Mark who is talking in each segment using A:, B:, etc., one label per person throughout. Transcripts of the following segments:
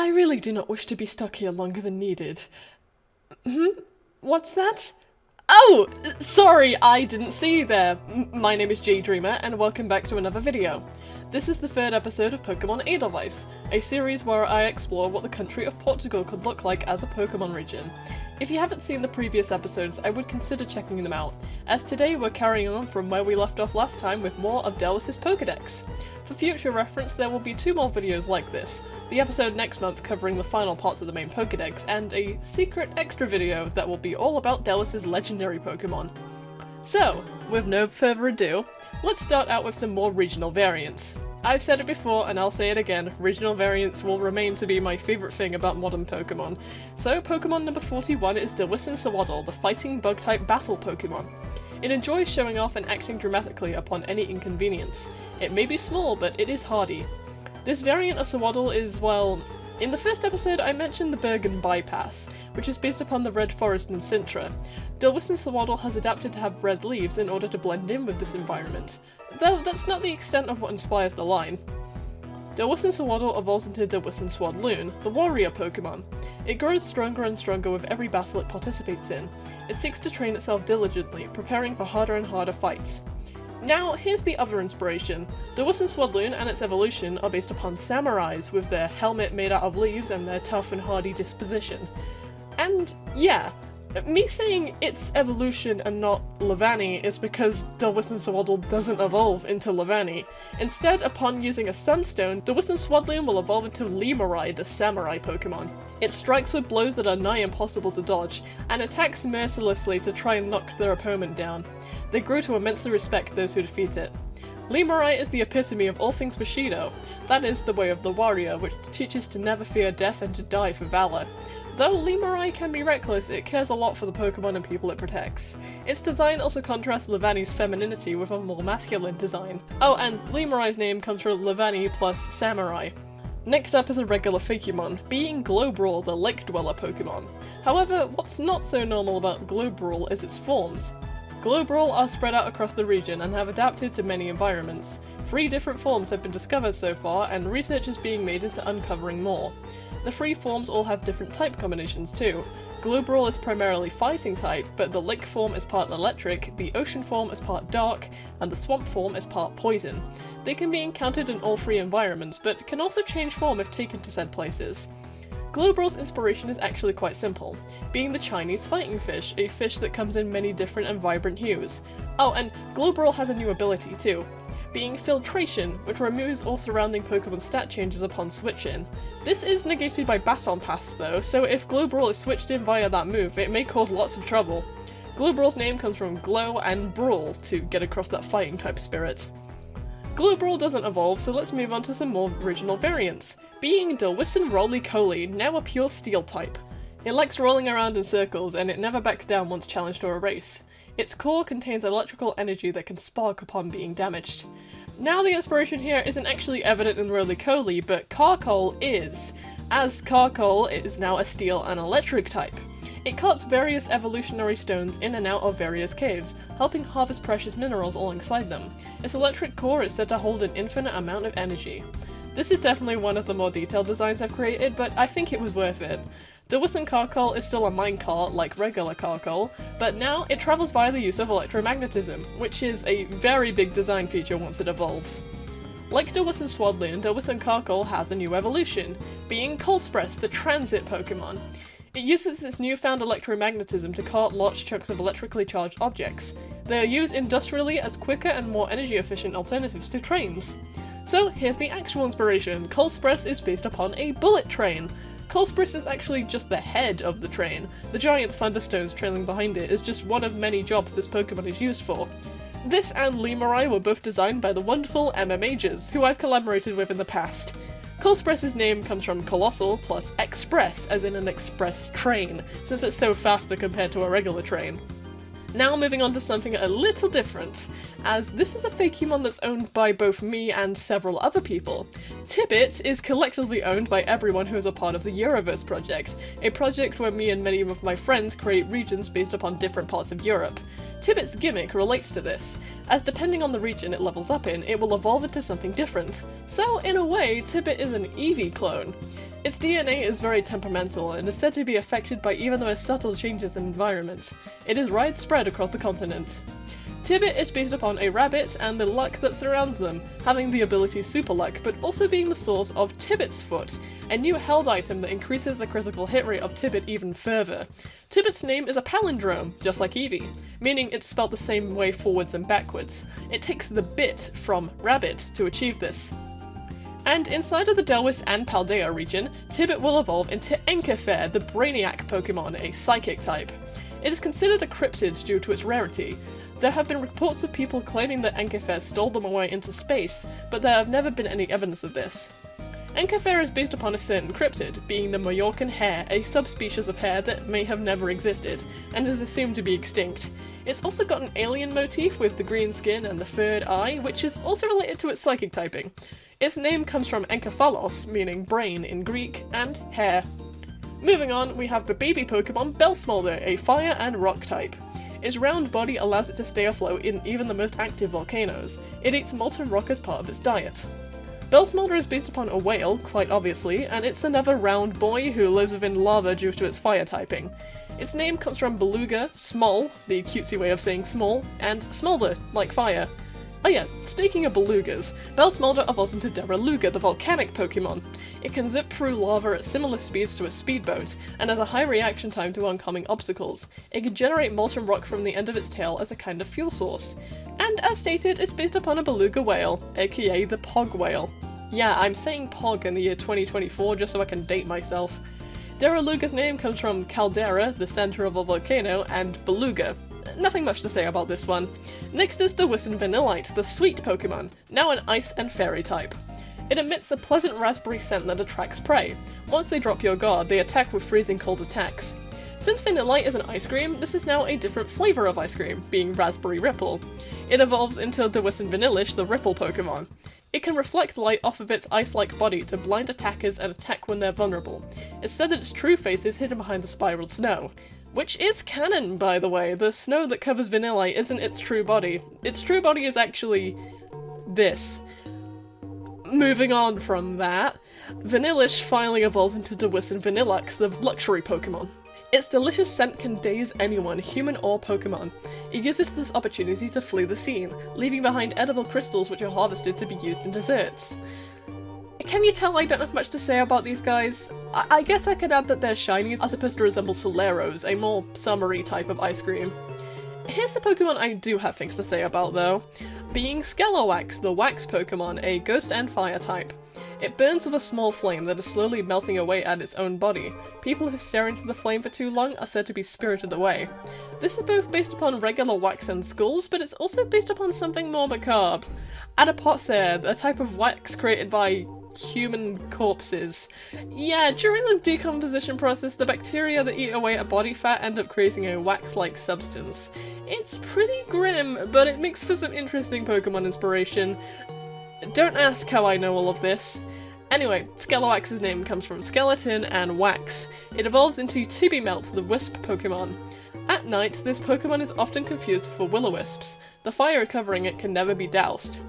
A: I really do not wish to be stuck here longer than needed. What's that? Oh! Sorry, I didn't see you there. My name is Jaydreamer, and welcome back to another video. This is the third episode of Pokemon Edelweiss, a series where I explore what the country of Portugal could look like as a Pokemon region. If you haven't seen the previous episodes, I would consider checking them out, as today we're carrying on from where we left off last time with more of Delis' Pokedex. For future reference, there will be 2 more videos like this, the episode next month covering the final parts of the main Pokedex, and a secret extra video that will be all about Delis' legendary Pokemon. So, with no further ado, let's start out with some more regional variants. I've said it before and I'll say it again, regional variants will remain to be my favourite thing about modern Pokemon. So Pokemon number 41 is Delis and Sewaddle, the fighting bug-type battle Pokemon. It enjoys showing off and acting dramatically upon any inconvenience. It may be small, but it is hardy. This variant of Sewaddle is, well, in the first episode I mentioned the Bergen Bypass, which is based upon the Red Forest in Sintra. Delis and Sewaddle has adapted to have red leaves in order to blend in with this environment, though that's not the extent of what inspires the line. Delis and Sewaddle evolves into Delis and Swadloon, the warrior Pokemon. It grows stronger and stronger with every battle it participates in. It seeks to train itself diligently, preparing for harder and harder fights. Now, here's the other inspiration. Delis and Swadloon and its evolution are based upon samurais, with their helmet made out of leaves and their tough and hardy disposition. And yeah, me saying it's evolution and not Levani is because Delis and Sewaddle doesn't evolve into Levani. Instead, upon using a Sunstone, Delis and Swadloon will evolve into Lemurai, the samurai Pokemon. It strikes with blows that are nigh impossible to dodge, and attacks mercilessly to try and knock their opponent down. They grew to immensely respect those who defeat it. Lemurai is the epitome of all things Bushido. That is the way of the warrior, which teaches to never fear death and to die for valor. Though Lemurai can be reckless, it cares a lot for the Pokemon and people it protects. Its design also contrasts Levani's femininity with a more masculine design. Oh, and Lemurai's name comes from Levani plus Samurai. Next up is a regular Fakemon, being Glowbrawl, the Lake Dweller Pokemon. However, what's not so normal about Glowbrawl is its forms. Glowbrawl are spread out across the region and have adapted to many environments. 3 different forms have been discovered so far, and research is being made into uncovering more. The 3 forms all have different type combinations too. Glowbrawl is primarily fighting type, but the lake form is part electric, the ocean form is part dark, and the swamp form is part poison. They can be encountered in all 3 environments, but can also change form if taken to said places. Glowbrawl's inspiration is actually quite simple, being the Chinese fighting fish, a fish that comes in many different and vibrant hues. Oh, and Glowbrawl has a new ability too, being Filtration, which removes all surrounding Pokemon stat changes upon switch-in. This is negated by Baton Pass though, so if Glowbrawl is switched in via that move, it may cause lots of trouble. Glowbrawl's name comes from glow and brawl to get across that fighting type spirit. Glowbrawl doesn't evolve, so let's move on to some more original variants. Being Delis and Roly-Coly, now a pure steel type. It likes rolling around in circles, and it never backs down once challenged to a race. Its core contains electrical energy that can spark upon being damaged. Now the inspiration here isn't actually evident in Roly-Coly, but Carkol is, as Carkol is now a steel and electric type. It cuts various evolutionary stones in and out of various caves, helping harvest precious minerals alongside them. Its electric core is said to hold an infinite amount of energy. This is definitely one of the more detailed designs I've created, but I think it was worth it. Delis and Carkol is still a minecart like regular Carkol, but now it travels via the use of electromagnetism, which is a very big design feature once it evolves. Like Delis and Swadloon, Delis and Carkol has a new evolution, being Colspress, the transit Pokemon. It uses its newfound electromagnetism to cart large chunks of electrically charged objects. They are used industrially as quicker and more energy efficient alternatives to trains. So here's the actual inspiration. Colspress is based upon a bullet train. Colspress is actually just the head of the train. The giant thunderstones trailing behind it is just one of many jobs this Pokemon is used for. This and Lemurai were both designed by the wonderful Emma Majors, who I've collaborated with in the past. Colspress's name comes from Colossal plus Express, as in an express train, since it's so faster compared to a regular train. Now moving on to something a little different, as this is a Fakemon that's owned by both me and several other people. Tibit is collectively owned by everyone who is a part of the Euroverse project, a project where me and many of my friends create regions based upon different parts of Europe. Tibit's gimmick relates to this, as depending on the region it levels up in, it will evolve into something different. So in a way, Tibit is an Eevee clone. Its DNA is very temperamental and is said to be affected by even the most subtle changes in environment. It is widespread across the continent. Tibit is based upon a rabbit and the luck that surrounds them, having the ability Super Luck, but also being the source of Tibit's Foot, a new held item that increases the critical hit rate of Tibit even further. Tibit's name is a palindrome, just like Eevee, meaning it's spelled the same way forwards and backwards. It takes the bit from rabbit to achieve this. And inside of the Delis and Paldea region, Tibit will evolve into Enkifer, the Brainiac Pokemon, a psychic type. It is considered a cryptid due to its rarity. There have been reports of people claiming that Enkifer stole them away into space, but there have never been any evidence of this. Enkifer is based upon a certain cryptid, being the Mallorcan hare, a subspecies of hare that may have never existed, and is assumed to be extinct. It's also got an alien motif with the green skin and the third eye, which is also related to its psychic typing. Its name comes from Enkephalos, meaning brain in Greek, and hare. Moving on, we have the baby Pokemon Bellsmolder, a fire and rock type. Its round body allows it to stay afloat in even the most active volcanoes. It eats molten rock as part of its diet. Bellsmolder is based upon a whale, quite obviously, and it's another round boy who lives within lava due to its fire typing. Its name comes from beluga, small, the cutesy way of saying small, and smolder, like fire. Oh yeah, speaking of belugas, Bellsmolder evolves into Deraluga, the volcanic Pokemon. It can zip through lava at similar speeds to a speedboat, and has a high reaction time to oncoming obstacles. It can generate molten rock from the end of its tail as a kind of fuel source. And as stated, it's based upon a beluga whale, aka the Pog whale. Yeah, I'm saying Pog in the year 2024 just so I can date myself. Deraluga's name comes from Caldera, the center of a volcano, and beluga. Nothing much to say about this one. Next is Delis Vanillite, the sweet Pokemon, now an ice and fairy type. It emits a pleasant raspberry scent that attracts prey. Once they drop your guard, they attack with freezing cold attacks. Since Vanillite is an ice cream, this is now a different flavour of ice cream, being Raspberry Ripple. It evolves into Delis Vanillish, the Ripple Pokemon. It can reflect light off of its ice-like body to blind attackers and attack when they're vulnerable. It's said that its true face is hidden behind the spiraled snow. Which is canon, by the way. The snow that covers Vanillite isn't its true body. Its true body is actually this. Moving on from that, Vanillish finally evolves into Delis Vanillux, the luxury Pokemon. Its delicious scent can daze anyone, human or Pokemon. It uses this opportunity to flee the scene, leaving behind edible crystals which are harvested to be used in desserts. Can you tell I don't have much to say about these guys? I guess I could add that they're shinies are supposed to resemble Soleros, a more summery type of ice cream. Here's the Pokemon I do have things to say about though. Being Skelowax, the wax Pokemon, a ghost and fire type. It burns with a small flame that is slowly melting away at its own body. People who stare into the flame for too long are said to be spirited away. This is both based upon regular wax and skulls, but it's also based upon something more macabre. Adipocere, a type of wax created by human corpses. Yeah, during the decomposition process, the bacteria that eat away at body fat end up creating a wax-like substance. It's pretty grim, but it makes for some interesting Pokemon inspiration. Don't ask how I know all of this. Anyway, Skelowax's name comes from skeleton and wax. It evolves into Tibimelt, the wisp Pokemon. At night, this Pokemon is often confused for will-o-wisps. The fire covering it can never be doused.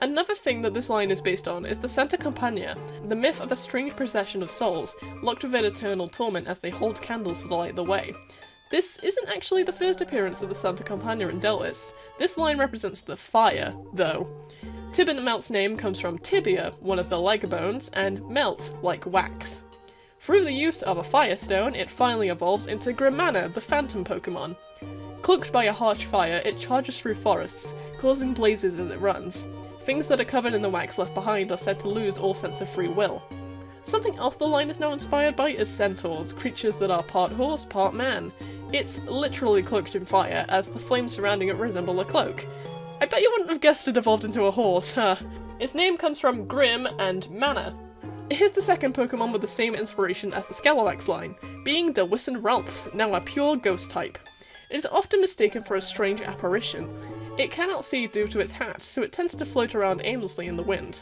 A: Another thing that this line is based on is the Santa Campagna, the myth of a strange procession of souls, locked within eternal torment as they hold candles to light the way. This isn't actually the first appearance of the Santa Campagna in Delis. This line represents the fire, though. Tibimelt's name comes from tibia, one of the leg bones, and melt, like wax. Through the use of a firestone, it finally evolves into Grimana, the phantom Pokemon. Cloaked by a harsh fire, it charges through forests, causing blazes as it runs. Things that are covered in the wax left behind are said to lose all sense of free will. Something else the line is now inspired by is centaurs, creatures that are part horse, part man. It's literally cloaked in fire, as the flames surrounding it resemble a cloak. I bet you wouldn't have guessed it evolved into a horse, huh? Its name comes from Grim and Mana. Here's the second Pokemon with the same inspiration as the Skelowax line, being Ralts, now a pure ghost type. It is often mistaken for a strange apparition. It cannot see due to its hat, so it tends to float around aimlessly in the wind.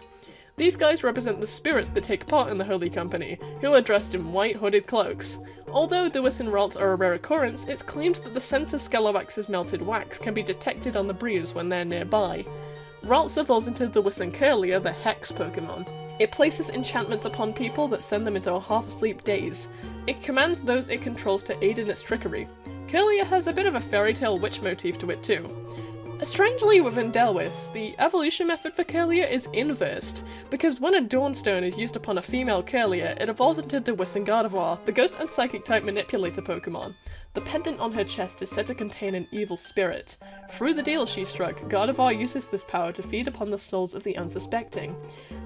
A: These guys represent the spirits that take part in the Holy Company, who are dressed in white hooded cloaks. Although Ralts are a rare occurrence, it's claimed that the scent of Skelowax's melted wax can be detected on the breeze when they're nearby. Ralts evolves into Curlia, the Hex Pokemon. It places enchantments upon people that send them into a half-asleep daze. It commands those it controls to aid in its trickery. Kirlia has a bit of a fairy tale witch motif to it too. Strangely, within Edelweiss, the evolution method for Kirlia is inversed, because when a Dawnstone is used upon a female Kirlia, it evolves into Delis and Gardevoir, the ghost and psychic type manipulator Pokemon. The pendant on her chest is said to contain an evil spirit. Through the deal she struck, Gardevoir uses this power to feed upon the souls of the unsuspecting.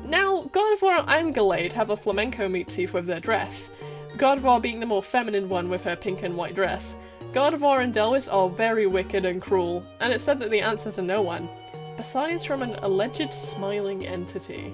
A: Now, Gardevoir and Gallade have a flamenco motif with their dress, Gardevoir being the more feminine one with her pink and white dress. Gardevoir and Edelweiss are very wicked and cruel, and it's said that they answer to no one, besides from an alleged smiling entity.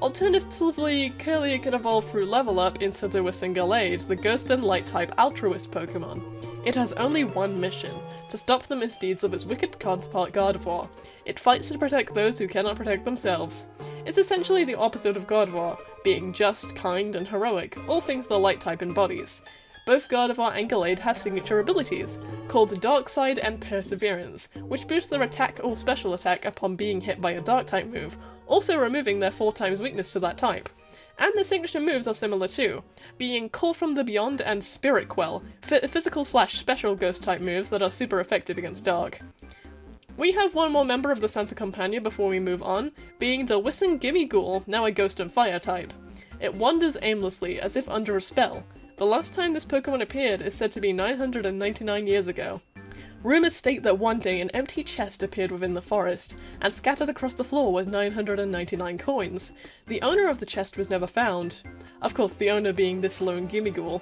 A: Alternatively, Kirlia could evolve through level up into Delis and Gallade, the ghost and light type altruist Pokemon. It has only one mission, to stop the misdeeds of its wicked counterpart Gardevoir. It fights to protect those who cannot protect themselves. It's essentially the opposite of Gardevoir, being just, kind, and heroic, all things the light type embodies. Both Gardevoir and Gallade have signature abilities, called Dark Side and Perseverance, which boost their attack or special attack upon being hit by a dark type move, also removing their 4x weakness to that type. And the signature moves are similar too, being Call from the Beyond and Spirit Quell, physical/special ghost type moves that are super effective against dark. We have one more member of the Santa Compania before we move on, being Delis and Gimmeghoul, now a ghost and fire type. It wanders aimlessly, as if under a spell. The last time this Pokemon appeared is said to be 999 years ago. Rumours state that one day an empty chest appeared within the forest, and scattered across the floor was 999 coins. The owner of the chest was never found. Of course, the owner being this lone Gimmeghoul.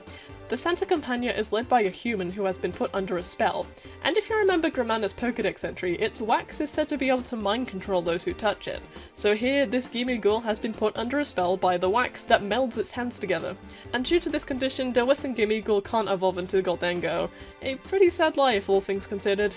A: The Santa Compania is led by a human who has been put under a spell, and if you remember Gramana's Pokedex entry, its wax is said to be able to mind control those who touch it. So here, this Gimmeghoul has been put under a spell by the wax that melds its hands together, and due to this condition, Delis and Gimmeghoul can't evolve into Goldengo. A pretty sad life, all things considered.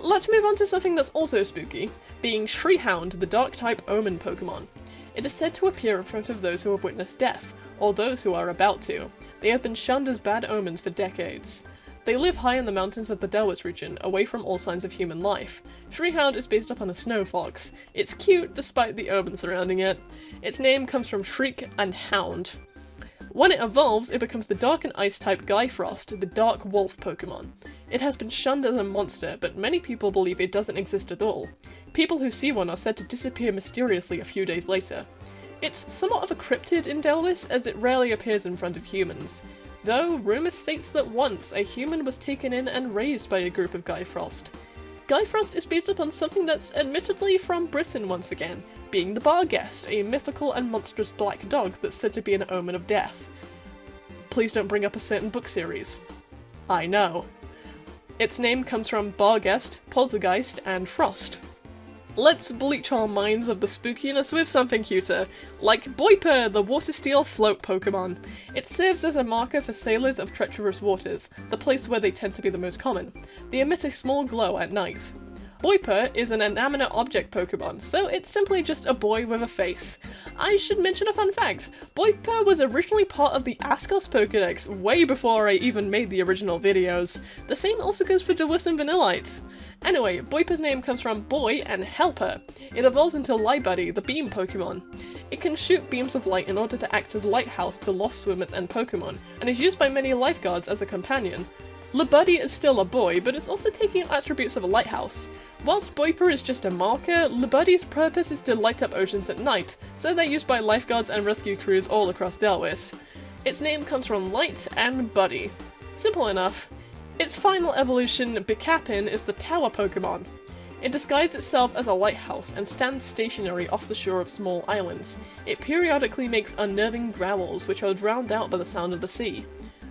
A: Let's move on to something that's also spooky, being Shriehound, the Dark-type Omen Pokemon. It is said to appear in front of those who have witnessed death, or those who are about to. They have been shunned as bad omens for decades. They live high in the mountains of the Edelweiss region, away from all signs of human life. Shriehound is based upon a snow fox. It's cute, despite the omen surrounding it. Its name comes from Shriek and Hound. When it evolves, it becomes the Dark and Ice type Gyfrost, the Dark Wolf Pokemon. It has been shunned as a monster, but many people believe it doesn't exist at all. People who see one are said to disappear mysteriously a few days later. It's somewhat of a cryptid in Edelweiss, as it rarely appears in front of humans. Though, rumour states that once, a human was taken in and raised by a group of Gyfrost. Gyfrost is based upon something that's admittedly from Britain once again, being the Barghest, a mythical and monstrous black dog that's said to be an omen of death. Please don't bring up a certain book series. I know. Its name comes from Barghest, Poltergeist, and Frost. Let's bleach our minds of the spookiness with something cuter, like Boiper, the Water Steel Float Pokemon. It serves as a marker for sailors of treacherous waters, the place where they tend to be the most common. They emit a small glow at night. Boiper is an inanimate object Pokemon, so it's simply just a boy with a face. I should mention a fun fact. Boiper was originally part of the Ascos Pokedex way before I even made the original videos. The same also goes for Delis and Vanillite. Anyway, Boiper's name comes from Boy and Helper. It evolves into Lightbuddy, the Beam Pokemon. It can shoot beams of light in order to act as Lighthouse to lost swimmers and Pokemon, and is used by many lifeguards as a companion. Libuddy is still a boy, but it's also taking attributes of a lighthouse. Whilst Boiper is just a marker, Libuddy's purpose is to light up oceans at night, so they're used by lifeguards and rescue crews all across Edelweiss. Its name comes from Light and Buddy. Simple enough. Its final evolution, Bicapin, is the Tower Pokemon. It disguises itself as a lighthouse and stands stationary off the shore of small islands. It periodically makes unnerving growls, which are drowned out by the sound of the sea.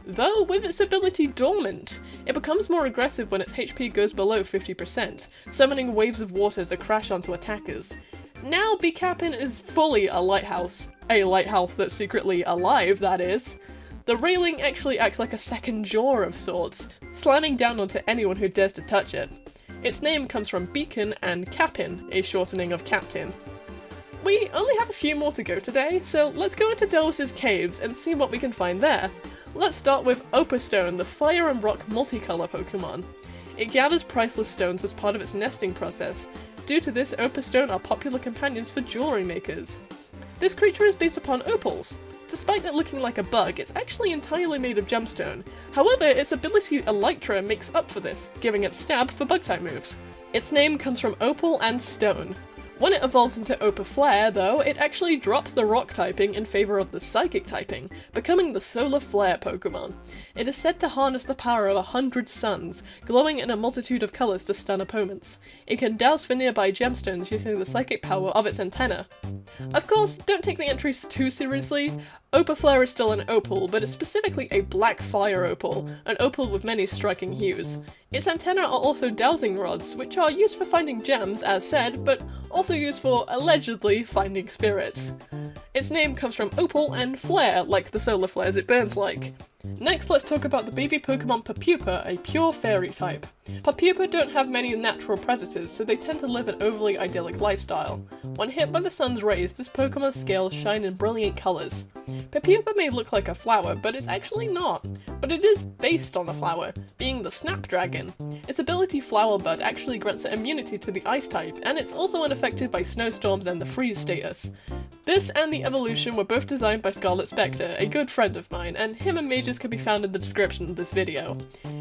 A: Though, with its ability dormant, it becomes more aggressive when its HP goes below 50%, summoning waves of water to crash onto attackers. Now Bicapin is fully a lighthouse that's secretly alive, that is. The railing actually acts like a second jaw of sorts, slamming down onto anyone who dares to touch it. Its name comes from Beacon and Capin, a shortening of Captain. We only have a few more to go today, so let's go into Delis's caves and see what we can find there. Let's start with Opustone, the Fire and Rock multicolour Pokemon. It gathers priceless stones as part of its nesting process. Due to this, Opustone are popular companions for jewellery makers. This creature is based upon opals. Despite it looking like a bug, it's actually entirely made of gemstone. However, its ability Elytra makes up for this, giving it stab for bug-type moves. Its name comes from opal and stone. When it evolves into Opa Flare, though, it actually drops the rock typing in favour of the psychic typing, becoming the Solar Flare Pokemon. It is said to harness the power of 100 suns, glowing in a multitude of colours to stun opponents. It can douse for nearby gemstones using the psychic power of its antenna. Of course, don't take the entries too seriously. Opa Flare is still an opal, but it's specifically a black fire opal, an opal with many striking hues. Its antennae are also dowsing rods, which are used for finding gems, as said, but also used for, allegedly, finding spirits. Its name comes from opal and flare, like the solar flares it burns like. Next, let's talk about the baby Pokemon Papupa, a pure fairy type. Papupa don't have many natural predators, so they tend to live an overly idyllic lifestyle. When hit by the sun's rays, this Pokemon's scales shine in brilliant colours. Papupa may look like a flower, but it's actually not. But it is based on a flower, being the Snapdragon. Its ability Flower Bud actually grants it immunity to the ice type, and it's also unaffected by snowstorms and the freeze status. This and the evolution were both designed by Scarlet Spectre, a good friend of mine, and him and Mages can be found in the description of this video.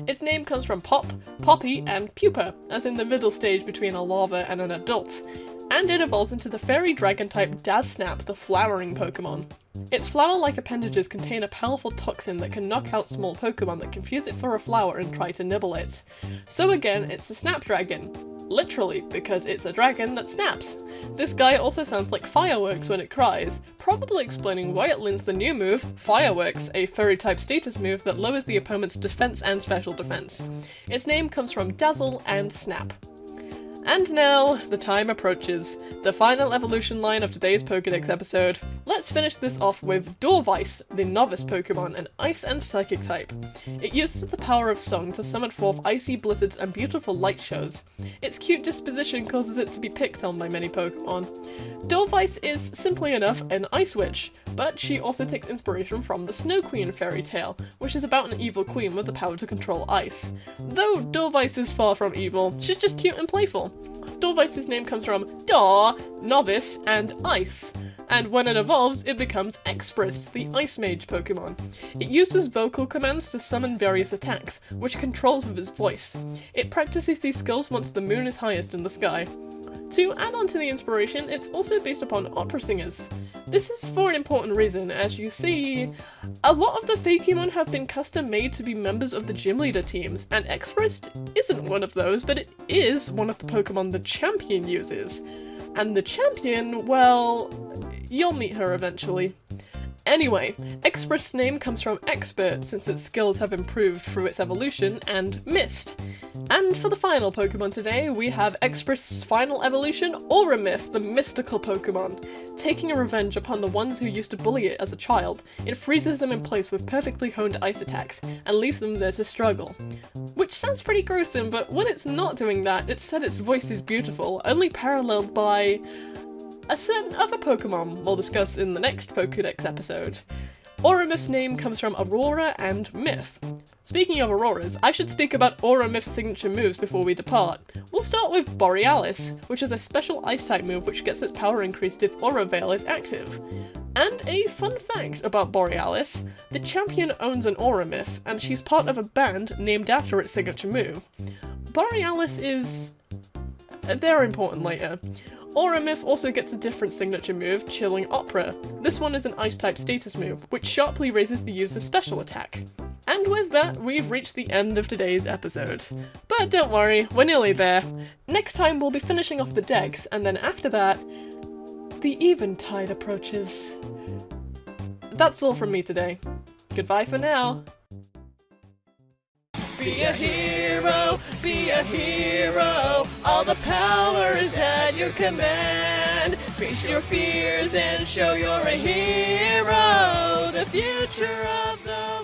A: Its name comes from Pop, Poppy, and Pupa, as in the middle stage between a larva and an adult. And it evolves into the Fairy Dragon type Dazzsnap, the flowering Pokemon. Its flower-like appendages contain a powerful toxin that can knock out small Pokemon that confuse it for a flower and try to nibble it. So again, it's a Snapdragon. Literally, because it's a dragon that snaps. This guy also sounds like fireworks when it cries, probably explaining why it learns the new move, Fireworks, a fairy-type status move that lowers the opponent's defense and special defense. Its name comes from Dazzle and Snap. And now, the time approaches. The final evolution line of today's Pokédex episode. Let's finish this off with Dorvice, the novice Pokemon, an ice and psychic type. It uses the power of song to summon forth icy blizzards and beautiful light shows. Its cute disposition causes it to be picked on by many Pokemon. Dorvice is, simply enough, an ice witch, but she also takes inspiration from the Snow Queen fairy tale, which is about an evil queen with the power to control ice. Though Dorvice is far from evil, she's just cute and playful. Dorvice's name comes from Daw, novice, and ice, and when it evolves, it becomes Express, the Ice Mage Pokemon. It uses vocal commands to summon various attacks, which it controls with its voice. It practices these skills once the moon is highest in the sky. To add on to the inspiration, it's also based upon opera singers. This is for an important reason, as you see, a lot of the Fakemon have been custom made to be members of the gym leader teams, and Expressed isn't one of those, but it is one of the Pokemon the champion uses. And the champion, well, you'll meet her eventually. Anyway, Express's name comes from expert, since its skills have improved through its evolution, and mist. And for the final Pokemon today, we have Express's final evolution, Auramith, the mystical Pokemon. Taking a revenge upon the ones who used to bully it as a child, it freezes them in place with perfectly honed ice attacks, and leaves them there to struggle. Which sounds pretty gruesome, but when it's not doing that, it's said its voice is beautiful, only paralleled by a certain other Pokemon we'll discuss in the next Pokédex episode. Auramith's name comes from Aurora and Myth. Speaking of Auroras, I should speak about Auramith's signature moves before we depart. We'll start with Borealis, which is a special ice-type move which gets its power increased if Aura Veil is active. And a fun fact about Borealis, the champion owns an Auramith, and she's part of a band named after its signature move. Borealis is... they're important later. Auramith also gets a different signature move, Chilling Opera. This one is an ice-type status move, which sharply raises the user's special attack. And with that, we've reached the end of today's episode. But don't worry, we're nearly there. Next time we'll be finishing off the decks, and then after that, the Eventide approaches. That's all from me today. Goodbye for now. Be a hero, be a hero, all the power is at your command. Face your fears and show you're a hero, the future of the